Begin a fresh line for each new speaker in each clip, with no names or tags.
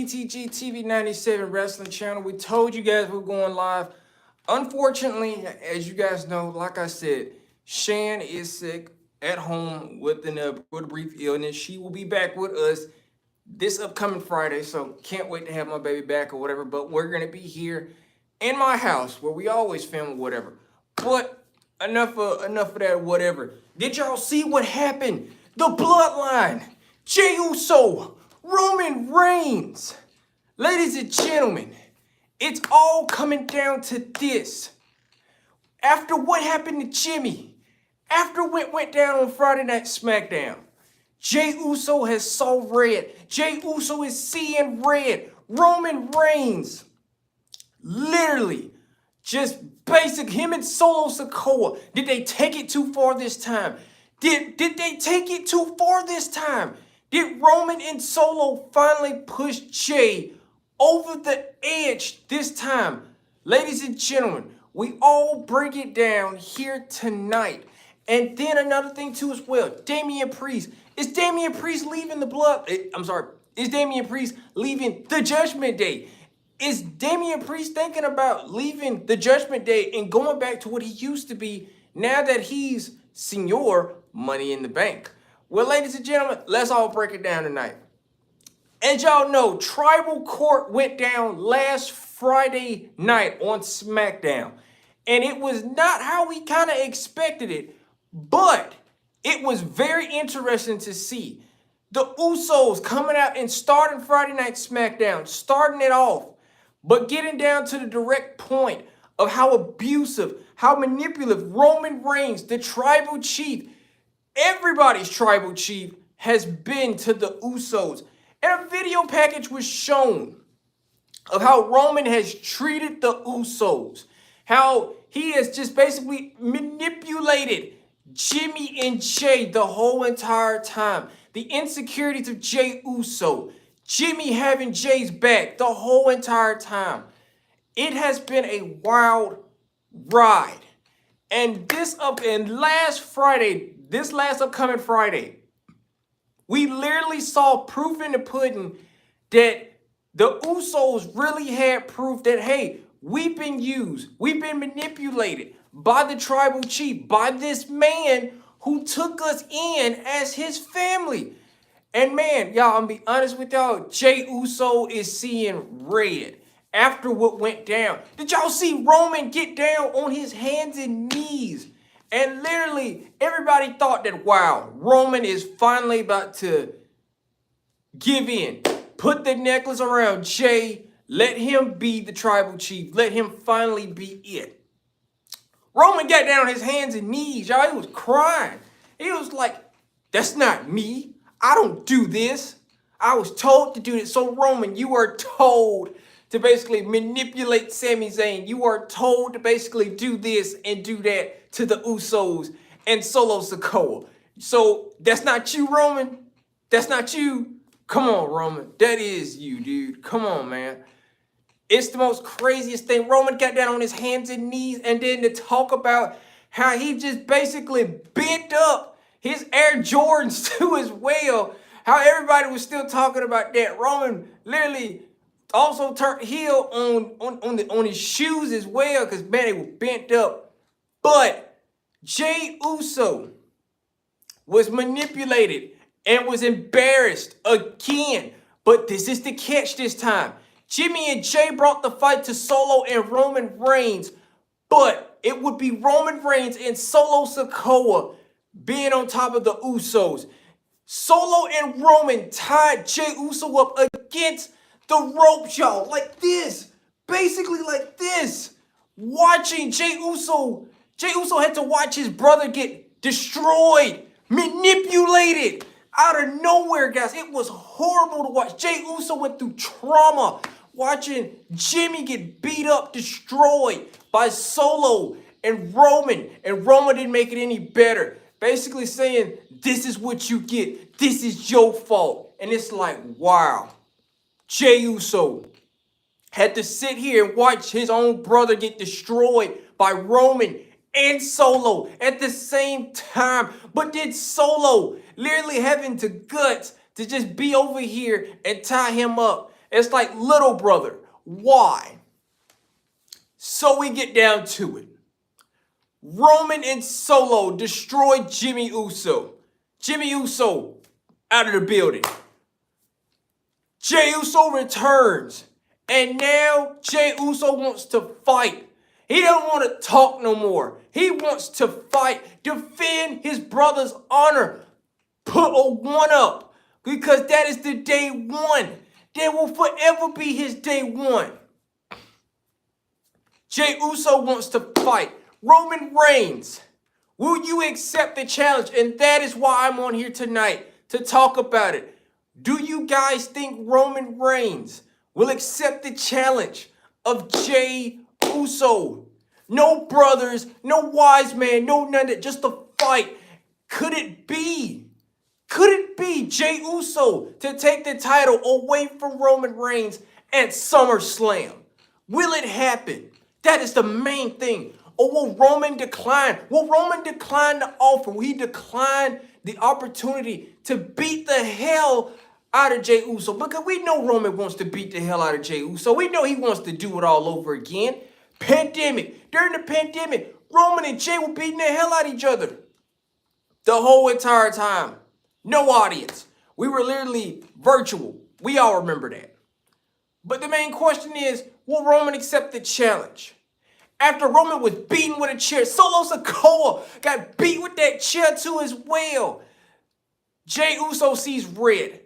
BTG TV 97 Wrestling Channel. We told you guys we're going live. Unfortunately, as you guys know, like I said, Shan is sick at home with a brief illness. She will be back with us this upcoming Friday, so can't wait to have my baby back or whatever. But we're gonna be here in my house where we always film or whatever. But enough of that whatever. Did y'all see what happened? The Bloodline, Jey Uso, Roman Reigns. Ladies and gentlemen, it's all coming down to this. After what happened to Jimmy, after what went down on Friday Night SmackDown, Jey Uso has saw red. Jey Uso is seeing red. Roman Reigns, literally, just basic, him and Solo Sikoa. Did they take it too far this time? Did they take it too far this time? Did Roman and Solo finally push Jey over the edge this time? Ladies and gentlemen, we all break it down here tonight. And then another thing too as well, Damian Priest. Is Damian Priest leaving is Damian Priest leaving the Judgment Day? Is Damian Priest thinking about leaving the Judgment Day and going back to what he used to be now that he's Senior Money in the Bank? Well, ladies and gentlemen, let's all break it down tonight. As y'all know, Tribal Court went down last Friday night on SmackDown. And it was not how we kind of expected it, but it was very interesting to see. The Usos coming out and starting Friday Night SmackDown, starting it off, but getting down to the direct point of how abusive, how manipulative Roman Reigns, the tribal chief, everybody's tribal chief, has been to the Usos. And a video package was shown of how Roman has treated the Usos, how he has just basically manipulated Jimmy and Jey the whole entire time. The insecurities of Jey Uso, Jimmy having Jey's back the whole entire time. It has been a wild ride. And this last upcoming Friday, we literally saw proof in the pudding that the Usos really had proof that, hey, we've been used, we've been manipulated by the tribal chief, by this man who took us in as his family. And man, y'all, I'm gonna be honest with y'all, Jey Uso is seeing red after what went down. Did y'all see Roman get down on his hands and knees? And literally, everybody thought that, wow, Roman is finally about to give in. Put the necklace around Jey. Let him be the tribal chief. Let him finally be it. Roman got down on his hands and knees, y'all. He was crying. He was like, that's not me. I don't do this. I was told to do this. So Roman, you are told to basically manipulate Sami Zayn. You are told to basically do this and do that to the Usos and Solo Sikoa. So that's not you, Roman. That's not you. Come on, Roman. That is you, dude. Come on, man. It's the most craziest thing. Roman got down on his hands and knees, and then to talk about how he just basically bent up his Air Jordans to his well. How everybody was still talking about that. Roman literally also turned heel on his shoes as well, because man, they were bent up. But Jey Uso was manipulated and was embarrassed again. But this is the catch this time. Jimmy and Jey brought the fight to Solo and Roman Reigns, but it would be Roman Reigns and Solo Sikoa being on top of the Usos. Solo and Roman tied Jey Uso up against the ropes, y'all, like this. Basically like this. Watching Jey Uso had to watch his brother get destroyed, manipulated out of nowhere, guys. It was horrible to watch. Jey Uso went through trauma watching Jimmy get beat up, destroyed by Solo and Roman didn't make it any better. Basically saying, this is what you get. This is your fault. And it's like, wow. Jey Uso had to sit here and watch his own brother get destroyed by Roman and Solo at the same time. But did Solo literally having the guts to just be over here and tie him up It's like little brother. Why? So we get down to it. Roman and Solo destroyed Jimmy Uso. Jimmy Uso out of the building. Jey Uso returns. And now Jey Uso wants to fight. He don't want to talk no more. He wants to fight, defend his brother's honor, put a one up, because that is the day one. That will forever be his day one. Jey Uso wants to fight. Roman Reigns, will you accept the challenge? And that is why I'm on here tonight, to talk about it. Do you guys think Roman Reigns will accept the challenge of Jey Uso? No brothers, no wise man, no none of that, just a fight. Could it be Jey Uso to take the title away from Roman Reigns at SummerSlam? Will it happen? That is the main thing. Or will Roman decline? Will Roman decline the offer? Will he decline the opportunity to beat the hell out of Jey Uso? Because we know Roman wants to beat the hell out of Jey Uso. We know he wants to do it all over again. Pandemic. During the pandemic, Roman and Jey were beating the hell out of each other. The whole entire time. No audience. We were literally virtual. We all remember that. But the main question is, will Roman accept the challenge? After Roman was beaten with a chair, Solo Sikoa got beat with that chair too as well. Jey Uso sees red.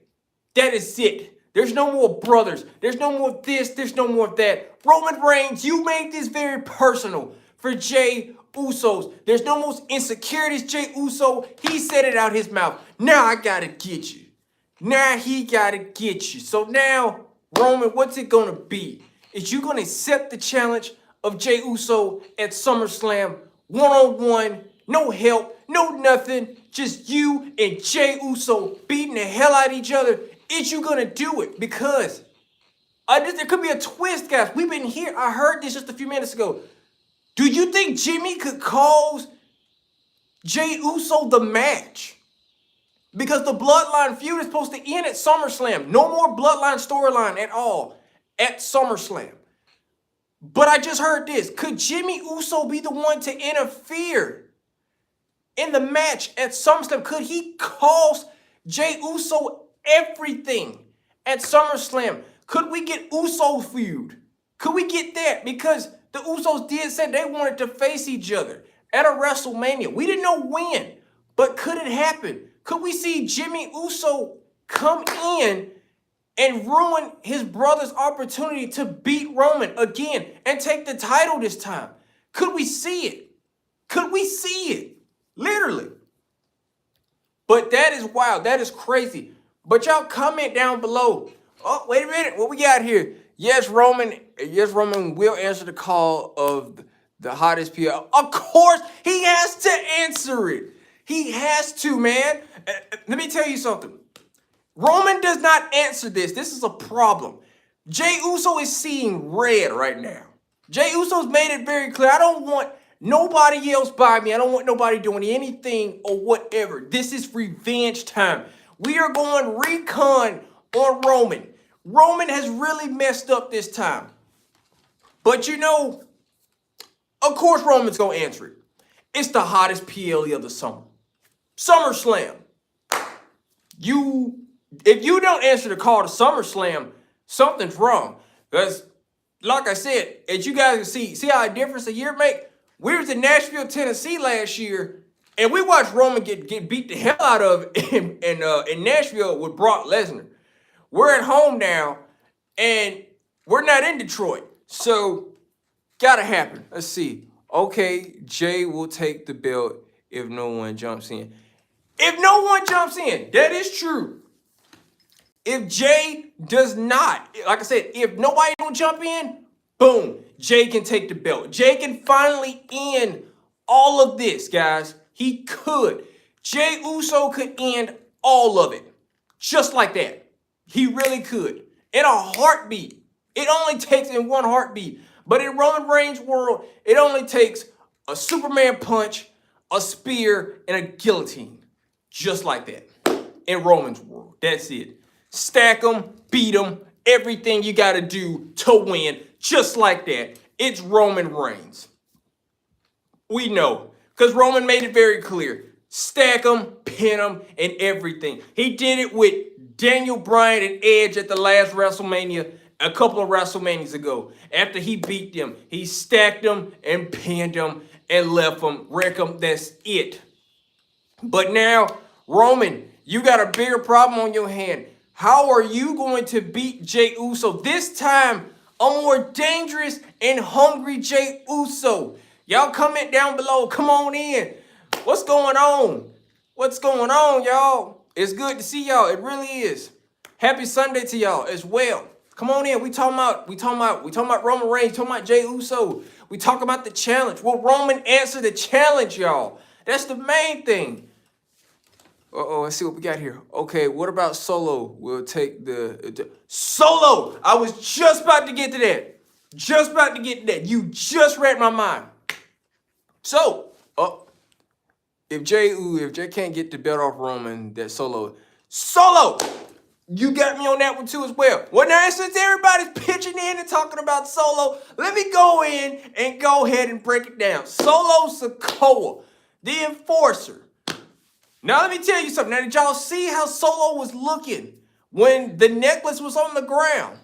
That is it. There's no more brothers. There's no more this. There's no more that. Roman Reigns, you made this very personal for Jey Usos. There's no more insecurities. Jey Uso, he said it out his mouth. Now I gotta get you. Now he gotta get you. So now, Roman, what's it gonna be? Is you gonna accept the challenge of Jey Uso at SummerSlam, one-on-one, no help, no nothing, just you and Jey Uso beating the hell out of each other? Is you gonna do it? Because there could be a twist, guys. We've been here. I heard this just a few minutes ago. Do you think Jimmy could cause Jey Uso the match? Because the Bloodline feud is supposed to end at SummerSlam. No more Bloodline storyline at all at SummerSlam. But I just heard this. Could Jimmy Uso be the one to interfere in the match at SummerSlam? Could he cost Jey Uso everything at SummerSlam? Could we get Uso feud? Could we get that? Because the Usos did say they wanted to face each other at a WrestleMania. We didn't know when, but could it happen? Could we see Jimmy Uso come in and ruin his brother's opportunity to beat Roman again and take the title this time? Could we see it? Could we see it? Literally. But that is wild. That is crazy. But y'all comment down below. Oh, wait a minute. What we got here? Yes, Roman will answer the call of the hottest PL. Of course, he has to answer it. He has to, man. Let me tell you something. Roman does not answer this. This is a problem. Jey Uso is seeing red right now. Jey Uso's made it very clear. I don't want nobody else by me. I don't want nobody doing anything or whatever. This is revenge time. We are going recon on Roman. Roman has really messed up this time. But you know, of course Roman's going to answer it. It's the hottest PLE of the summer. SummerSlam. If you don't answer the call to SummerSlam, something's wrong. Because, like I said, as you guys can see how a difference a year make? We was in Nashville, Tennessee last year, and we watched Roman get beat the hell out of in Nashville with Brock Lesnar. We're at home now, and we're not in Detroit. So, gotta happen. Let's see. Okay, Jey will take the belt if no one jumps in. If no one jumps in, that is true. If Jey does not, like I said, if nobody don't jump in, boom, Jey can take the belt. Jey can finally end all of this, guys. He could. Jey Uso could end all of it. Just like that. He really could. In a heartbeat. It only takes in one heartbeat. But in Roman Reigns' world, it only takes a Superman punch, a spear, and a guillotine. Just like that. In Roman's world. That's it. Stack them, beat them, everything you got to do to win, just like that. It's Roman Reigns. We know, because Roman made it very clear. Stack them, pin them, and everything. He did it with Daniel Bryan and Edge at the last WrestleMania a couple of WrestleManias ago. After he beat them, he stacked them and pinned them and left them, wreck them. That's it. But now, Roman, you got a bigger problem on your hand. How are you going to beat Jey Uso? This time, a more dangerous and hungry Jey Uso. Y'all comment down below. Come on in. What's going on? What's going on, y'all? It's good to see y'all. It really is. Happy Sunday to y'all as well. Come on in. We talking about Roman Reigns, talking about Jey Uso. We talk about the challenge. Will Roman answer the challenge, y'all? That's the main thing. Let's see what we got here. Okay, what about Solo? We'll take the Solo. I was just about to get to that. You just read my mind. So, if Jey can't get the belt off Roman, that Solo, you got me on that one too as well. Well, now since everybody's pitching in and talking about Solo, let me go in and go ahead and break it down. Solo Sikoa, the Enforcer. Now let me tell you something. Now did y'all see how Solo was looking when the necklace was on the ground?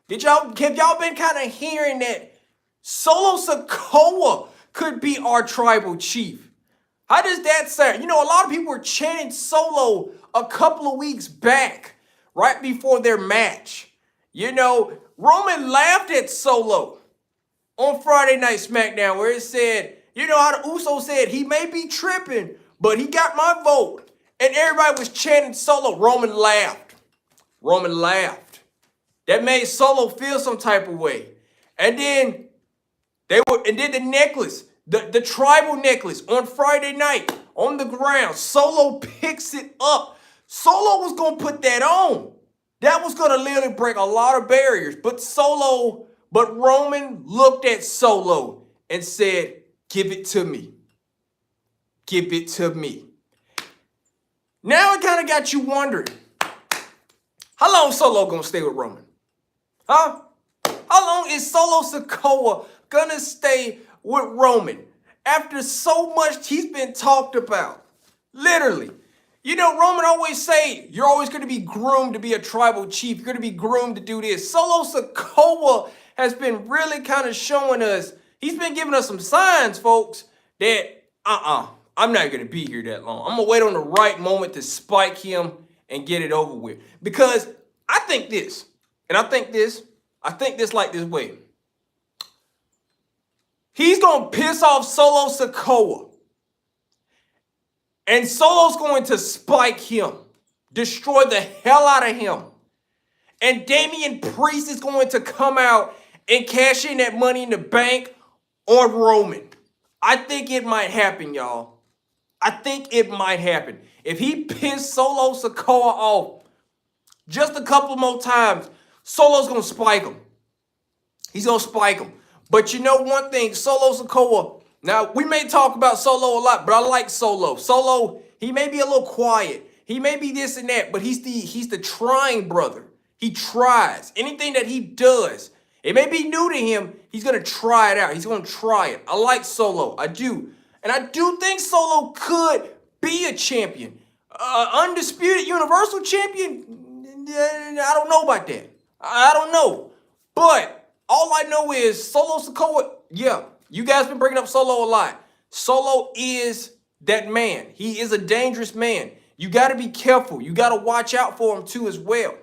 Have y'all been kind of hearing that Solo Sikoa could be our tribal chief? How does that sound? You know, a lot of people were chanting Solo a couple of weeks back, right before their match. You know, Roman laughed at Solo on Friday Night SmackDown, where it said, you know how the Uso said, he may be tripping, but he got my vote. And everybody was chanting Solo. Roman laughed. That made Solo feel some type of way. And then the necklace, the tribal necklace on Friday night on the ground. Solo picks it up. Solo was going to put that on. That was going to literally break a lot of barriers. But Roman looked at Solo and said, give it to me. Give it to me. Now it kind of got you wondering, how long Solo going to stay with Roman? Huh? How long is Solo Sikoa going to stay with Roman after so much he's been talked about? Literally. You know, Roman always say, you're always going to be groomed to be a tribal chief. You're going to be groomed to do this. Solo Sikoa has been really kind of showing us, he's been giving us some signs, folks, that I'm not going to be here that long. I'm going to wait on the right moment to spike him and get it over with. Because I think this like this way. He's going to piss off Solo Sikoa. And Solo's going to spike him, destroy the hell out of him. And Damian Priest is going to come out and cash in that Money in the Bank on Roman. I think it might happen, y'all. I think it might happen. If he pissed Solo Sikoa off just a couple more times, Solo's going to spike him. He's going to spike him. But you know one thing, Solo Sikoa, now we may talk about Solo a lot, but I like Solo. Solo, he may be a little quiet. He may be this and that, but he's the trying brother. He tries. Anything that he does, it may be new to him, he's going to try it out. He's going to try it. I like Solo. I do. And I do think Solo could be a champion. Undisputed Universal Champion? I don't know about that. I don't know. But all I know is Solo Sikoa, yeah, you guys been bringing up Solo a lot. Solo is that man. He is a dangerous man. You got to be careful. You got to watch out for him too as well.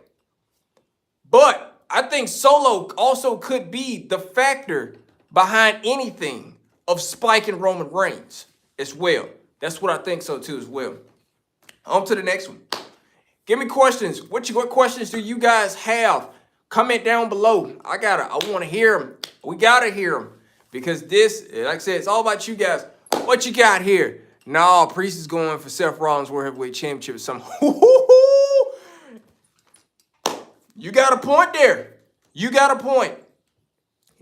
But I think Solo also could be the factor behind anything of spiking Roman Reigns as well. That's what I think so too as well. On to the next one. Give me questions. What questions do you guys have? Comment down below. I want to hear them. We got to hear them. Because this, like I said, it's all about you guys. What you got here? No, Priest is going for Seth Rollins World Heavyweight Championship or something. You got a point there. You got a point.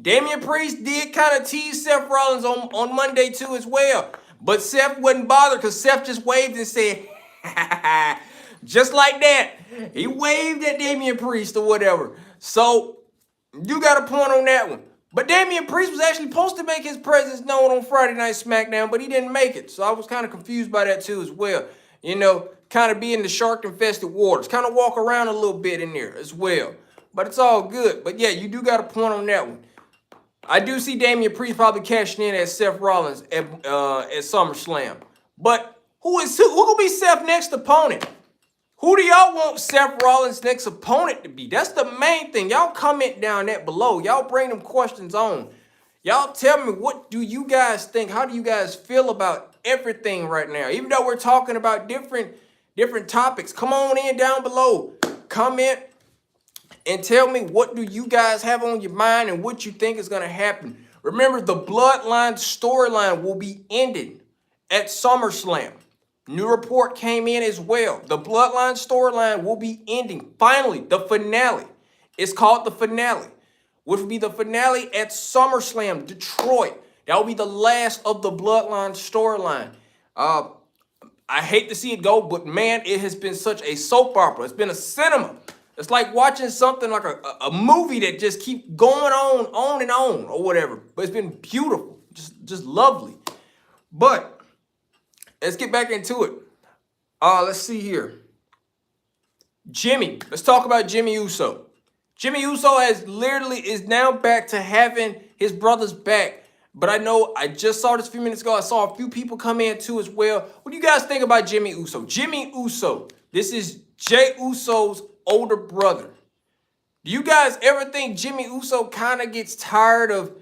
Damian Priest did kind of tease Seth Rollins on Monday too as well. But Seth wasn't bothered because Seth just waved and said, Just like that. He waved at Damian Priest or whatever. So you got a point on that one. But Damian Priest was actually supposed to make his presence known on Friday Night SmackDown, but he didn't make it. So I was kind of confused by that too as well. You know, kind of be in the shark-infested waters. Kind of walk around a little bit in there as well. But it's all good. But yeah, you do got a point on that one. I do see Damian Priest probably cashing in at Seth Rollins at SummerSlam. But who gonna be Seth's next opponent? Who do y'all want Seth Rollins' next opponent to be? That's the main thing. Y'all comment down that below. Y'all bring them questions on. Y'all tell me, what do you guys think? How do you guys feel about everything right now? Even though we're talking about different topics, come on in down below. Comment and tell me, what do you guys have on your mind and what you think is going to happen. Remember, the Bloodline storyline will be ended at SummerSlam. New report came in as well. The Bloodline storyline will be ending. Finally, the finale. It's called the finale, which will be the finale at SummerSlam, Detroit. That will be the last of the Bloodline storyline. I hate to see it go, but man, it has been such a soap opera. It's been a cinema. It's like watching something like a movie that just keeps going on and on or whatever. But it's been beautiful, just lovely. But let's get back into it. Let's see here. Jimmy. Let's talk about Jimmy Uso. Jimmy Uso is now back to having his brothers back. But I know I just saw this a few minutes ago. I saw a few people come in too as well. What do you guys think about Jimmy Uso? Jimmy Uso. This is Jey Uso's older brother. Do you guys ever think Jimmy Uso kind of gets tired of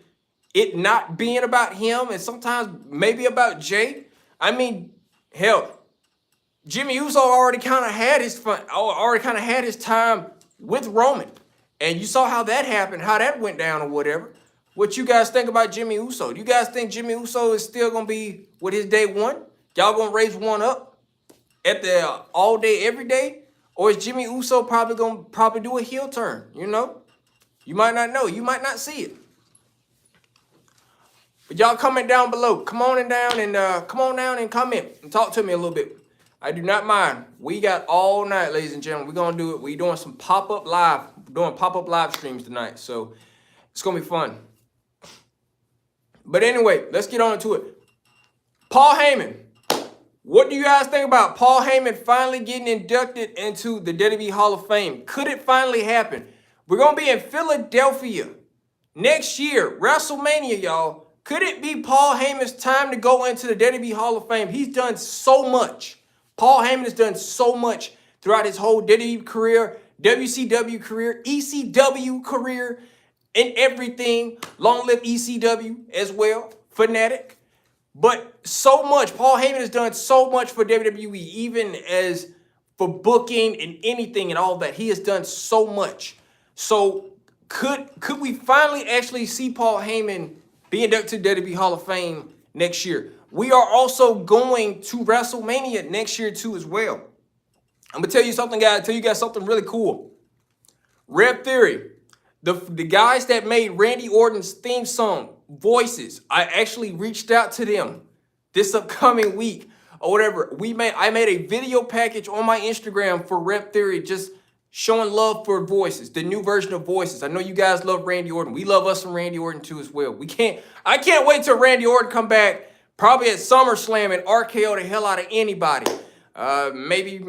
it not being about him and sometimes maybe about Jey? I mean, hell, Jimmy Uso already kind of had his time with Roman. And you saw how that happened, how that went down or whatever. What you guys think about Jimmy Uso? Do you guys think Jimmy Uso is still going to be with his day one? Y'all going to raise one up at the all day, every day? Or is Jimmy Uso probably going to do a heel turn, you know? You might not know. You might not see it. But y'all comment down below. Come on down and comment and talk to me a little bit. I do not mind. We got all night, ladies and gentlemen. We're going to do it. We're doing some pop-up live. We're doing pop-up live streams tonight. So it's going to be fun. But anyway, let's get on to it. Paul Heyman. What do you guys think about Paul Heyman finally getting inducted into the WWE Hall of Fame? Could it finally happen? We're going to be in Philadelphia next year, WrestleMania, y'all. Could it be Paul Heyman's time to go into the WWE Hall of Fame? He's done so much. Paul Heyman has done so much throughout his whole WWE career, WCW career, ECW career, and everything. Long live ECW as well, Fanatic. But so much. Paul Heyman has done so much for WWE, even as for booking and anything and all that. He has done so much. So could we finally actually see Paul Heyman be inducted to WWE Hall of Fame next year? We are also going to WrestleMania next year too as well. I'm going to tell you something, guys. Tell you guys something really cool. Rev Theory, the guys that made Randy Orton's theme song, Voices, I actually reached out to them this upcoming week or whatever. I made a video package on my Instagram for Rev Theory, just showing love for Voices, the new version of Voices. I know you guys love Randy Orton. We love us some Randy Orton too as well. I can't wait till Randy Orton come back, probably at SummerSlam, and RKO the hell out of anybody. Maybe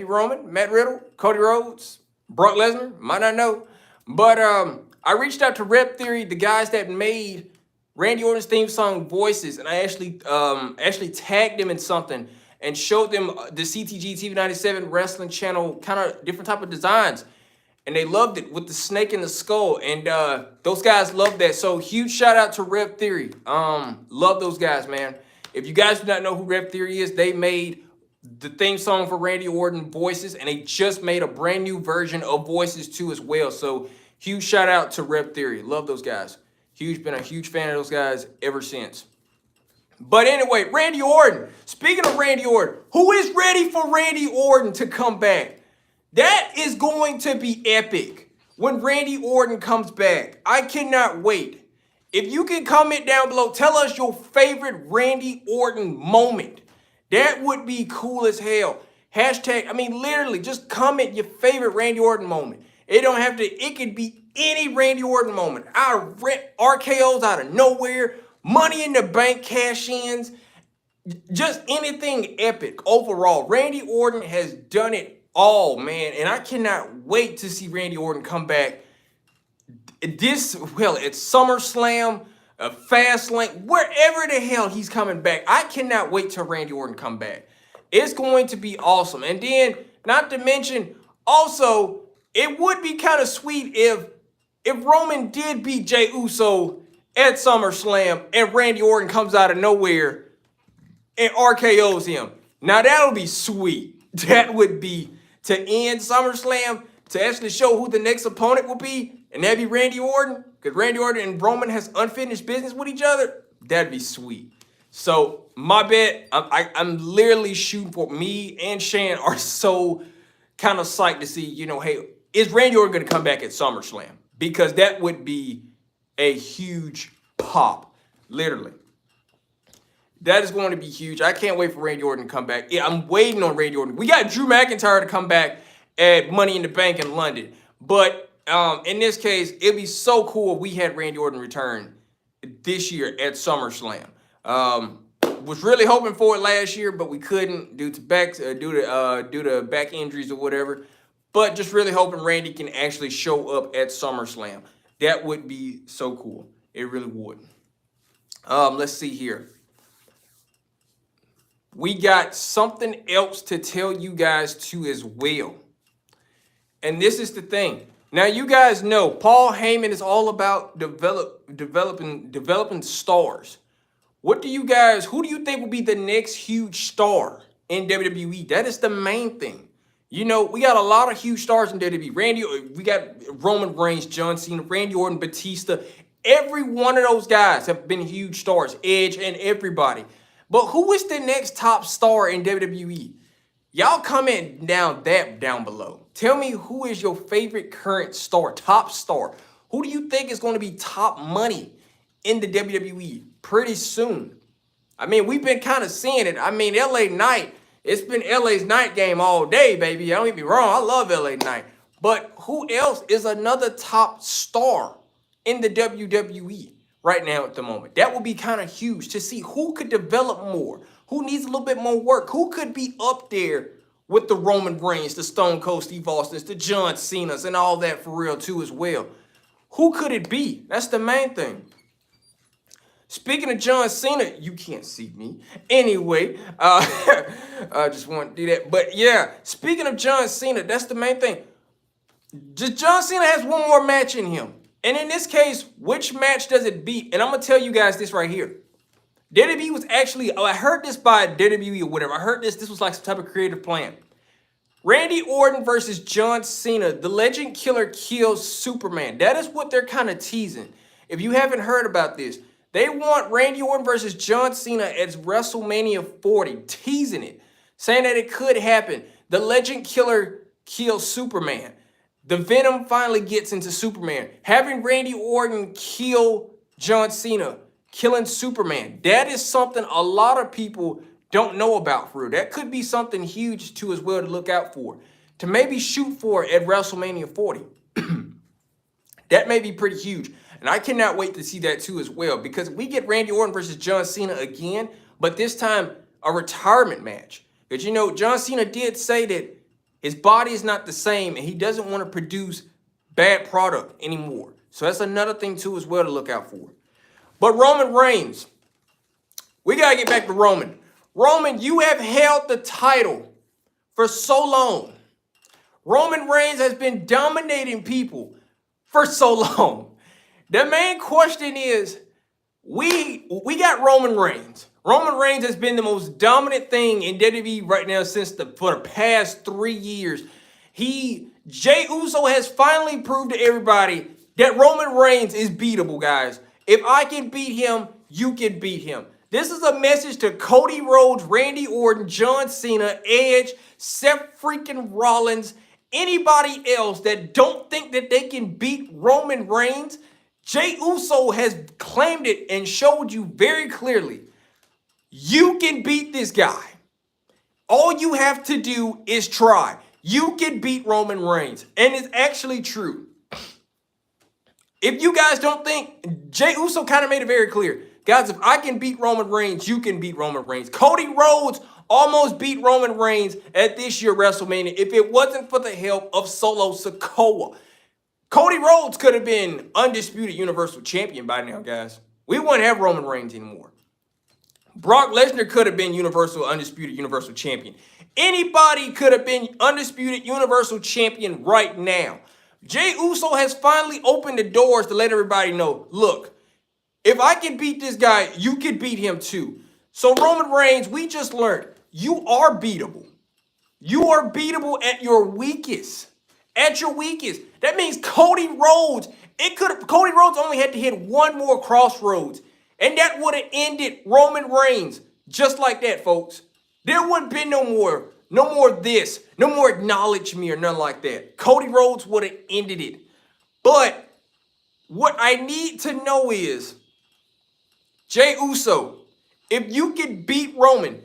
Roman, Matt Riddle, Cody Rhodes, Brock Lesnar, might not know. But I reached out to Rev Theory, the guys that made Randy Orton's theme song, Voices, and I actually tagged them in something and showed them the CTG TV97 wrestling channel, kind of different type of designs. And they loved it with the snake and the skull. And those guys loved that. So huge shout out to Rev Theory. Love those guys, man. If you guys do not know who Rev Theory is, they made the theme song for Randy Orton, Voices, and they just made a brand new version of Voices too as well. So huge shout out to Rev Theory. Love those guys. Been a huge fan of those guys ever since. But anyway, Randy Orton. Speaking of Randy Orton, who is ready for Randy Orton to come back? That is going to be epic when Randy Orton comes back. I cannot wait. If you can comment down below, tell us your favorite Randy Orton moment. That would be cool as hell. Hashtag, I mean, literally, just comment your favorite Randy Orton moment. It don't have to, it could be any Randy Orton moment. Out of RKOs out of nowhere, Money in the Bank cash-ins, just anything epic overall. Randy Orton has done it all, man. And I cannot wait to see Randy Orton come back it's SummerSlam, Fastlane, wherever the hell he's coming back. I cannot wait till Randy Orton come back. It's going to be awesome. And then, not to mention, also, it would be kind of sweet if Roman did beat Jey Uso at SummerSlam and Randy Orton comes out of nowhere and RKO's him. Now, that'll be sweet. That would be to end SummerSlam, to actually show who the next opponent will be, and that'd be Randy Orton, because Randy Orton and Roman has unfinished business with each other. That'd be sweet. So my bet, I'm literally shooting for, me and Shan are so kind of psyched to see, hey, is Randy Orton going to come back at SummerSlam? Because that would be a huge pop, literally. That is going to be huge. I can't wait for Randy Orton to come back. Yeah, I'm waiting on Randy Orton. We got Drew McIntyre to come back at Money in the Bank in London. But in this case, it'd be so cool if we had Randy Orton return this year at SummerSlam. Was really hoping for it last year, but we couldn't due to back injuries or whatever. But just really hoping Randy can actually show up at SummerSlam. That would be so cool. It really would. Let's see here. We got something else to tell you guys too as well. And this is the thing. Now, you guys know Paul Heyman is all about developing stars. Who do you think will be the next huge star in WWE? That is the main thing. We got a lot of huge stars in WWE. We got Roman Reigns, John Cena, Randy Orton, Batista. Every one of those guys have been huge stars, Edge and everybody. But who is the next top star in WWE? Y'all comment down below. Tell me, who is your favorite current star, top star? Who do you think is going to be top money in the WWE pretty soon? I mean, we've been kind of seeing it. I mean, LA Knight, it's been LA's Knight game all day, baby. Don't get me wrong. I love LA Knight. But who else is another top star in the WWE right now at the moment? That would be kind of huge to see who could develop more, who needs a little bit more work, who could be up there with the Roman Reigns, the Stone Cold Steve Austins, the John Cenas, and all that for real too as well. Who could it be? That's the main thing. Speaking of John Cena, you can't see me. Anyway, I just want to do that. But yeah, speaking of John Cena, that's the main thing. John Cena has one more match in him. And in this case, which match does it beat? And I'm going to tell you guys this right here. WWE was actually, I heard this by WWE or whatever. I heard this was like some type of creative plan. Randy Orton versus John Cena. The Legend Killer kills Superman. That is what they're kind of teasing. If you haven't heard about this, they want Randy Orton versus John Cena at WrestleMania 40. Teasing it. Saying that it could happen. The Legend Killer kills Superman. The Venom finally gets into Superman. Having Randy Orton kill John Cena, killing Superman. That is something a lot of people don't know about for real. That could be something huge too as well to look out for. To maybe shoot for at WrestleMania 40. That may be pretty huge. And I cannot wait to see that too as well. Because we get Randy Orton versus John Cena again, but this time a retirement match. Because John Cena did say that his body is not the same and he doesn't want to produce bad product anymore. So that's another thing too as well to look out for. But Roman Reigns, we got to get back to Roman. Roman, you have held the title for so long. Roman Reigns has been dominating people for so long. The main question is, we got Roman Reigns. Roman Reigns has been the most dominant thing in WWE right now for the past 3 years. Jey Uso has finally proved to everybody that Roman Reigns is beatable, guys. If I can beat him, you can beat him. This is a message to Cody Rhodes, Randy Orton, John Cena, Edge, Seth freaking Rollins, anybody else that don't think that they can beat Roman Reigns. Jey Uso has claimed it and showed you very clearly, you can beat this guy. All you have to do is try. You can beat Roman Reigns. And it's actually true. If you guys don't think, Jey Uso kind of made it very clear. Guys, if I can beat Roman Reigns, you can beat Roman Reigns. Cody Rhodes almost beat Roman Reigns at this year's WrestleMania if it wasn't for the help of Solo Sikoa. Cody Rhodes could have been undisputed Universal Champion by now, guys. We wouldn't have Roman Reigns anymore. Brock Lesnar could have been undisputed Universal Champion. Anybody could have been undisputed Universal Champion right now. Jey Uso has finally opened the doors to let everybody know, look, if I can beat this guy, you can beat him too. So Roman Reigns, we just learned, you are beatable. You are beatable at your weakest. At your weakest. That means Cody Rhodes, Cody Rhodes only had to hit one more crossroads, and that would have ended Roman Reigns. Just like that, folks. There wouldn't be no more this, no more acknowledge me or nothing like that. Cody Rhodes would have ended it. But what I need to know is, Jey Uso, if you can beat Roman,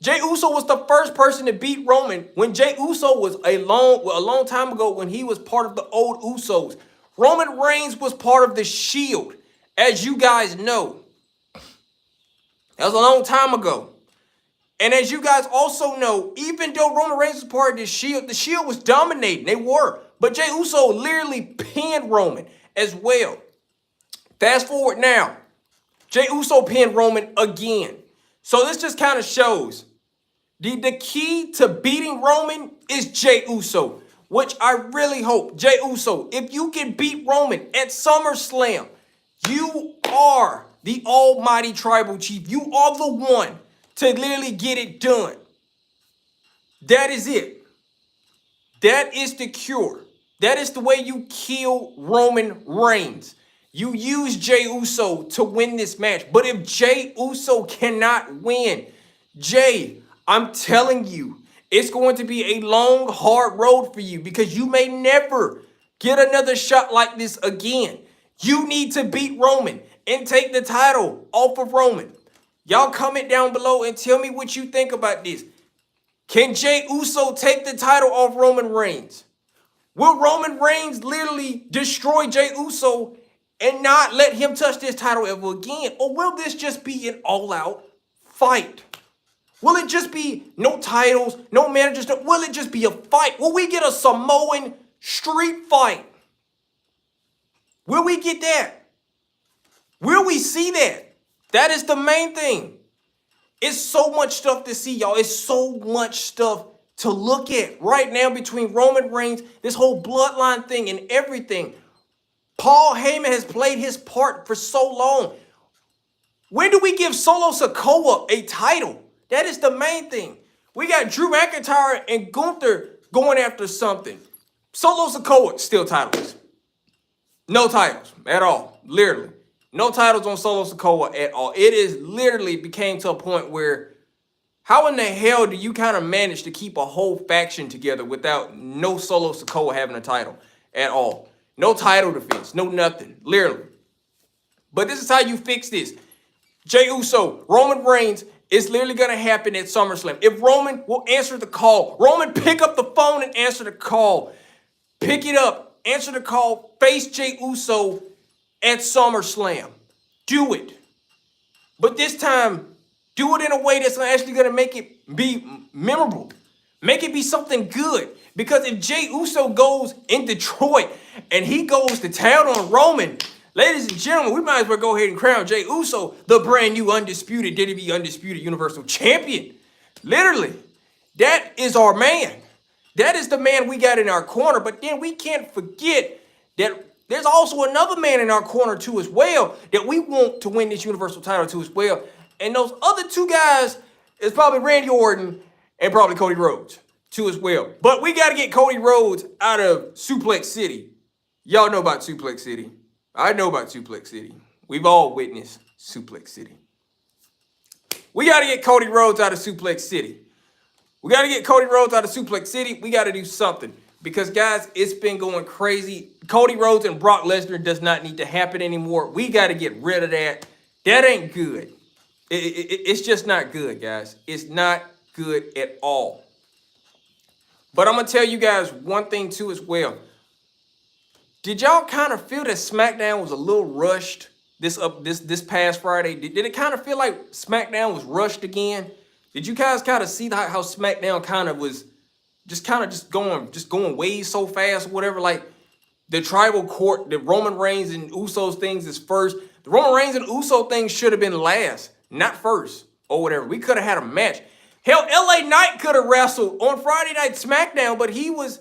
Jey Uso was the first person to beat Roman when Jey Uso was a long time ago when he was part of the old Usos. Roman Reigns was part of the Shield, as you guys know. That was a long time ago. And as you guys also know, even though Roman Reigns was part of the Shield was dominating. They were. But Jey Uso literally pinned Roman as well. Fast forward now. Jey Uso pinned Roman again. So this just kind of shows the key to beating Roman is Jey Uso, which I really hope, Jey Uso, if you can beat Roman at SummerSlam, you are the almighty tribal chief. You are the one to literally get it done. That is it. That is the cure. That is the way you kill Roman Reigns. You use Jey Uso to win this match. But if Jey Uso cannot win, Jey, I'm telling you, it's going to be a long, hard road for you because you may never get another shot like this again. You need to beat Roman and take the title off of Roman. Y'all comment down below and tell me what you think about this. Can Jey Uso take the title off Roman Reigns? Will Roman Reigns literally destroy Jey Uso and not let him touch this title ever again? Or will this just be an all-out fight? Will it just be no titles, no managers? Will it just be a fight? Will we get a Samoan street fight? Will we get that? Will we see that? That is the main thing. It's so much stuff to see, y'all. It's so much stuff to look at right now between Roman Reigns, this whole bloodline thing and everything. Paul Heyman has played his part for so long. When do we give Solo Sikoa a title? That is the main thing. We got Drew McIntyre and Gunther going after something. Solo Sikoa, still titles. No titles at all, literally. No titles on Solo Sikoa at all. It is literally became to a point where how in the hell do you kind of manage to keep a whole faction together without no Solo Sikoa having a title at all? No title defense, no nothing, literally. But this is how you fix this. Jey Uso, Roman Reigns, it's literally going to happen at SummerSlam. If Roman will answer the call, Roman, pick up the phone and answer the call. Pick it up, answer the call, face Jey Uso at SummerSlam. Do it. But this time, do it in a way that's actually going to make it be memorable. Make it be something good. Because if Jey Uso goes in Detroit and he goes to town on Roman, ladies and gentlemen, we might as well go ahead and crown Jey Uso the brand new undisputed WWE Undisputed Universal Champion. Literally, that is our man. That is the man we got in our corner. But then we can't forget that there's also another man in our corner too as well that we want to win this Universal title too as well. And those other two guys is probably Randy Orton and probably Cody Rhodes too as well. But we got to get Cody Rhodes out of Suplex City. Y'all know about Suplex City. I know about Suplex City. We've all witnessed Suplex City. We got to get Cody Rhodes out of Suplex City. We got to get Cody Rhodes out of Suplex City. We got to do something. Because, guys, it's been going crazy. Cody Rhodes and Brock Lesnar does not need to happen anymore. We got to get rid of that. That ain't good. It's just not good, guys. It's not good. good at all. But I'm going to tell you guys one thing too as well. Did y'all kind of feel that SmackDown was a little rushed this past Friday? Did it kind of feel like SmackDown was rushed again? Did you guys kind of see how SmackDown kind of was just going way so fast or whatever? Like the tribal court, the Roman Reigns and Usos things is first. The Roman Reigns and Uso things should have been last, not first or whatever. We could have had a match. Hell, LA Knight could have wrestled on Friday Night SmackDown, but he was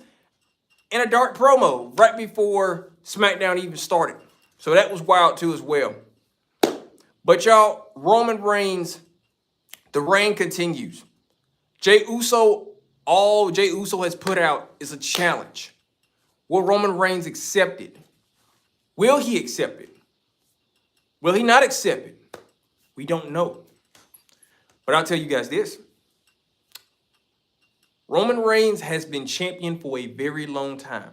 in a dark promo right before SmackDown even started. So that was wild too as well. But y'all, Roman Reigns, the reign continues. Jey Uso, all Jey Uso has put out is a challenge. Will Roman Reigns accept it? Will he accept it? Will he not accept it? We don't know. But I'll tell you guys this. Roman Reigns has been champion for a very long time.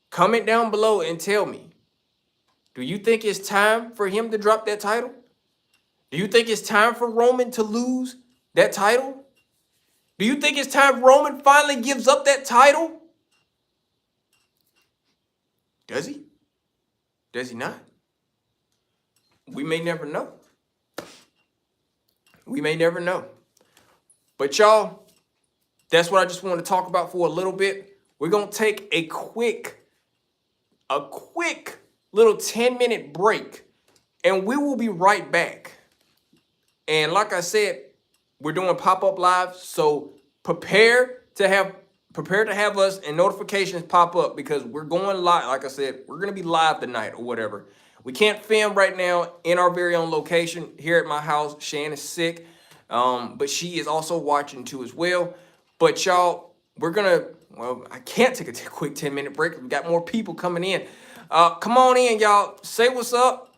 Comment down below and tell me, do you think it's time for him to drop that title? Do you think it's time for Roman to lose that title? Do you think it's time Roman finally gives up that title? Does he? Does he not? We may never know. We may never know. But y'all, that's what I just wanted to talk about for a little bit. We're going to take a quick little 10-minute break, and we will be right back. And like I said, we're doing pop-up live, so prepare to have us and notifications pop up because we're going live. Like I said, we're going to be live tonight or whatever. We can't film right now in our very own location here at my house. Shan is sick. But she is also watching too as well. But y'all, I can't take a quick 10-minute break. We got more people coming in. Come on in, y'all. Say what's up.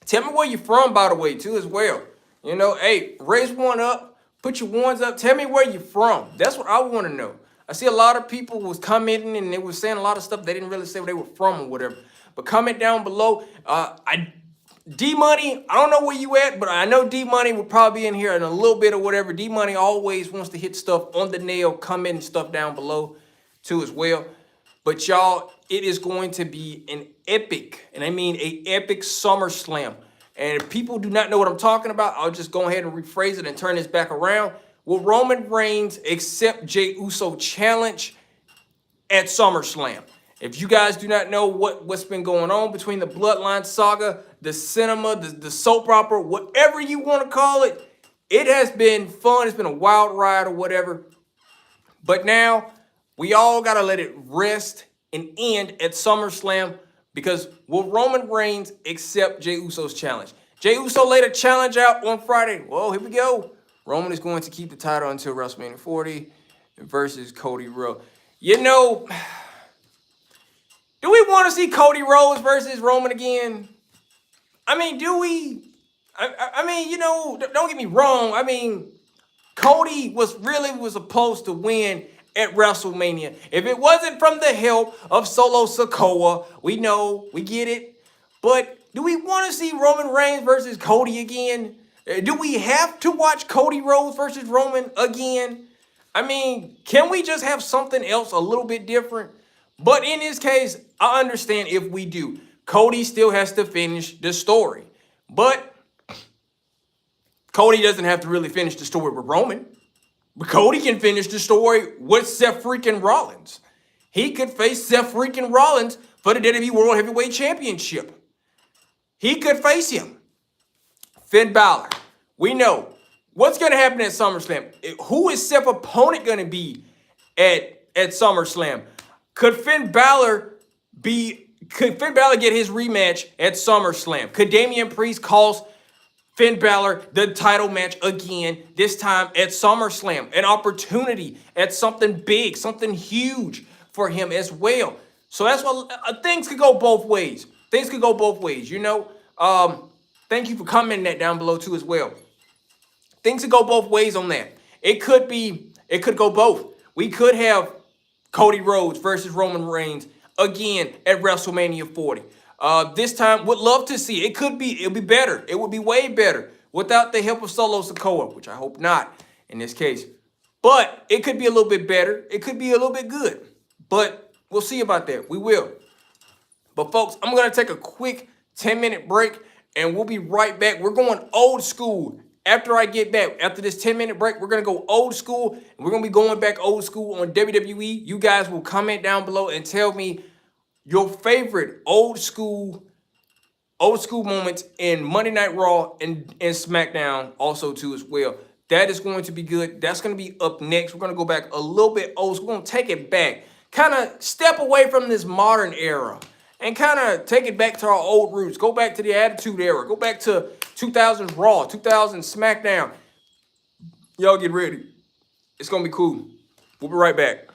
Tell me where you're from, by the way, too, as well. You know, hey, raise one up. Put your ones up. Tell me where you're from. That's what I want to know. I see a lot of people was commenting and they were saying a lot of stuff. They didn't really say where they were from or whatever. But comment down below. D-Money, I don't know where you at, but I know D-Money will probably be in here in a little bit or whatever. D-Money always wants to hit stuff on the nail. Comment and stuff down below too as well. But y'all, it is going to be an epic, and I mean a epic SummerSlam. And if people do not know what I'm talking about, I'll just go ahead and rephrase it and turn this back around. Will Roman Reigns accept Jey Uso challenge at SummerSlam? If you guys do not know what's been going on between the Bloodline saga, the cinema, the soap opera, whatever you want to call it, it has been fun. It's been a wild ride or whatever. But now we all got to let it rest and end at SummerSlam because will Roman Reigns accept Jey Uso's challenge? Jey Uso laid a challenge out on Friday. Whoa, here we go. Roman is going to keep the title until WrestleMania 40 versus Cody Rhodes. You know, do we want to see Cody Rhodes versus Roman again? I mean, do we? I mean, you know, don't get me wrong. I mean, Cody was supposed to win at WrestleMania. If it wasn't from the help of Solo Sikoa, we know, we get it. But do we want to see Roman Reigns versus Cody again? Do we have to watch Cody Rhodes versus Roman again? I mean, can we just have something else a little bit different? But in this case, I understand if we do. Cody still has to finish the story. But Cody doesn't have to really finish the story with Roman. But Cody can finish the story with Seth freaking Rollins. He could face Seth freaking Rollins for the WWE World Heavyweight Championship. He could face him. Finn Balor. We know what's going to happen at SummerSlam. Who is Seth's opponent going to be at SummerSlam? Could Finn Balor get his rematch at SummerSlam? Could Damian Priest cost Finn Balor the title match again, this time at SummerSlam? An opportunity at something big, something huge for him as well. So that's what things could go both ways. Things could go both ways, you know. Thank you for commenting that down below too as well. Things could go both ways on that. It could go both. We could have Cody Rhodes versus Roman Reigns again at WrestleMania 40. This time, would love to see it. It'll be better. It would be way better without the help of Solo Sikoa, which I hope not in this case. But it could be a little bit better. It could be a little bit good. But we'll see about that. We will. But folks, I'm going to take a quick 10-minute break, and we'll be right back. We're going old school. After I get back, after this 10-minute break, we're going to go old school, and we're going to be going back old school on WWE. You guys will comment down below and tell me your favorite old school moments in Monday Night Raw and SmackDown also too as well. That is going to be good. That's going to be up next. We're going to go back a little bit old school. We're going to take it back. Kind of step away from this modern era and kind of take it back to our old roots. Go back to the Attitude Era. Go back to 2000s Raw, 2000s SmackDown. Y'all get ready. It's going to be cool. We'll be right back.